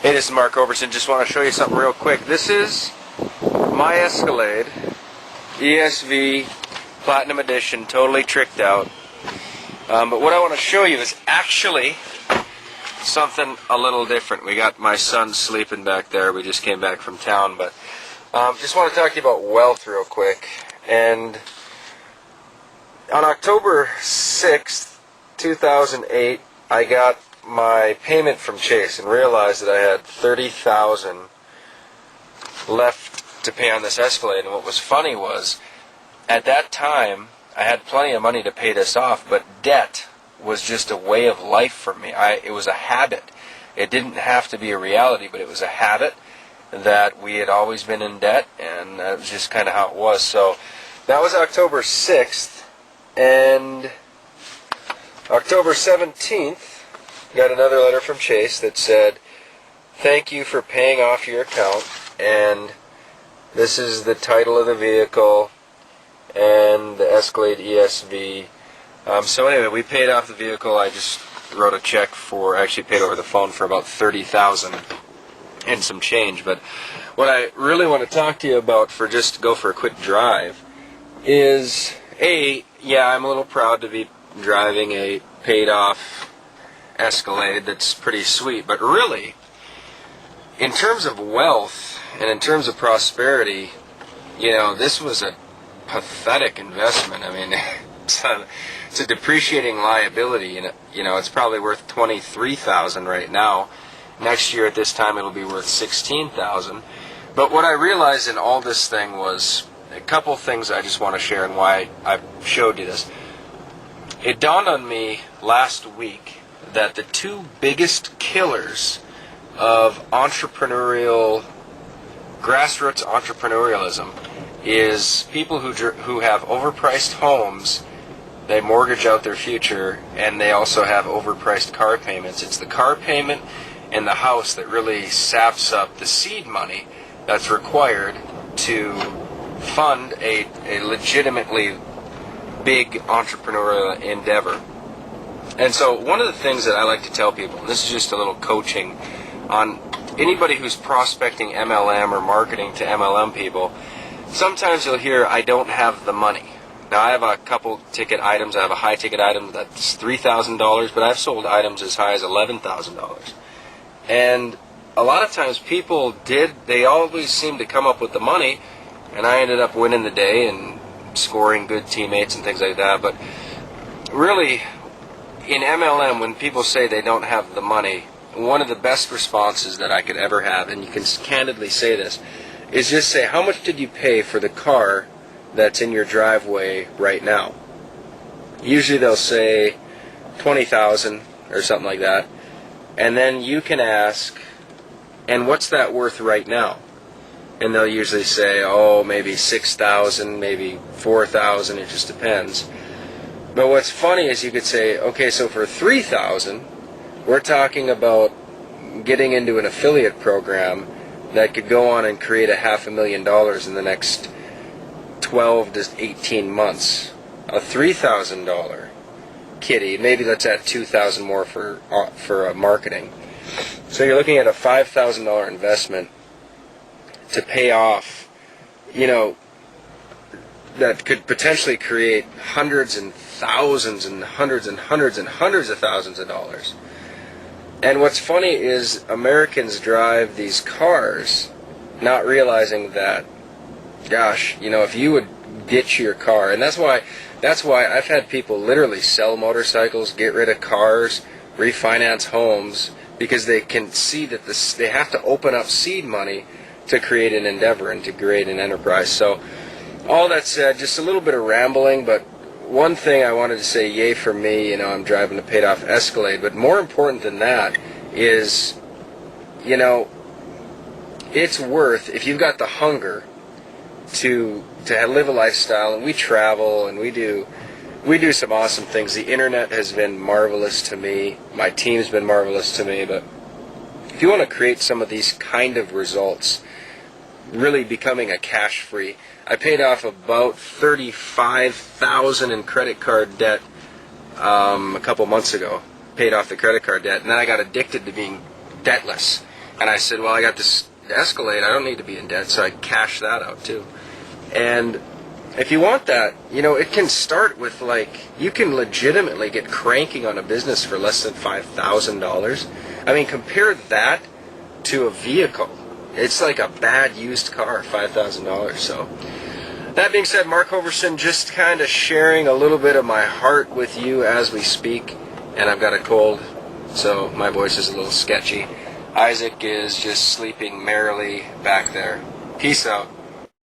Hey, this is Mark Overson. Just want to show you something real quick. This is my Escalade ESV Platinum Edition, totally tricked out. But what I want to show you is actually something a little different. We got my son sleeping back there. We just came back from town, but just want to talk to you about wealth real quick. And on October 6th, 2008, I got my payment from Chase and realized that I had $30,000 left to pay on this Escalade. And what was funny was, at that time, I had plenty of money to pay this off, but debt was just a way of life for me. It was a habit. It didn't have to be a reality, but it was a habit that we had always been in debt, and that was just kind of how it was. So that was October 6th, and October 17th, got another letter from Chase that said, "Thank you for paying off your account," and this is the title of the vehicle and the Escalade ESV. So anyway, we paid off the vehicle. I just wrote a check for, actually paid over the phone for about $30,000 and some change. But what I really want to talk to you about, for just to go for a quick drive, is yeah, I'm a little proud to be driving a paid off Escalade. That's pretty sweet. But really, in terms of wealth and in terms of prosperity, you know, this was a pathetic investment. I mean, it's a depreciating liability, and you know, it's probably worth $23,000 right now. Next year at this time it'll be worth $16,000. But what I realized in all this thing was a couple things I just want to share, and why I showed you this. It dawned on me last week that the two biggest killers of grassroots entrepreneurialism is people who have overpriced homes. They mortgage out their future, and they also have overpriced car payments. It's the car payment and the house that really saps up the seed money that's required to fund a legitimately big entrepreneurial endeavor. And so one of the things that I like to tell people, and this is just a little coaching on anybody who's prospecting MLM or marketing to MLM people, sometimes you'll hear, "I don't have the money." Now, I have a couple ticket items. I have a high ticket item that's $3,000, but I've sold items as high as $11,000. And a lot of times people they always seem to come up with the money, and I ended up winning the day and scoring good teammates and things like that. But really, in MLM, when people say they don't have the money, one of the best responses that I could ever have, and you can candidly say this, is just say, "How much did you pay for the car that's in your driveway right now?" Usually they'll say $20,000 or something like that. And then you can ask, "And what's that worth right now?" And they'll usually say, "Oh, maybe $6,000, maybe $4,000, it just depends." But what's funny is you could say, "Okay, so for $3,000, we're talking about getting into an affiliate program that could go on and create $500,000 in the next 12 to 18 months. A $3,000 kitty, maybe let's add $2,000 more for marketing. So you're looking at a $5,000 investment to pay off, you know, that could potentially create hundreds and thousands and hundreds and hundreds and hundreds of thousands of dollars." And what's funny is Americans drive these cars not realizing that, gosh, you know, if you would ditch your car, and that's why I've had people literally sell motorcycles, get rid of cars, refinance homes, because they can see that they have to open up seed money to create an endeavor and to create an enterprise. So all that said, just a little bit of rambling, but one thing I wanted to say, yay for me, you know, I'm driving a paid off Escalade, but more important than that is, you know, it's worth, if you've got the hunger to live a lifestyle, and we travel and we do some awesome things. The internet has been marvelous to me. My team's been marvelous to me. But if you want to create some of these kind of results, really becoming a cash free, I paid off about $35,000 in credit card debt a couple months ago. Paid off the credit card debt, and then I got addicted to being debtless. And I said, well, I got this Escalade. I don't need to be in debt, so I cashed that out too. And if you want that, you know, it can start with, like, you can legitimately get cranking on a business for less than $5,000. I mean, compare that to a vehicle. It's like a bad used car, $5,000. So, that being said, Mark Hoverson, just kind of sharing a little bit of my heart with you as we speak. And I've got a cold, so my voice is a little sketchy. Isaac is just sleeping merrily back there. Peace out.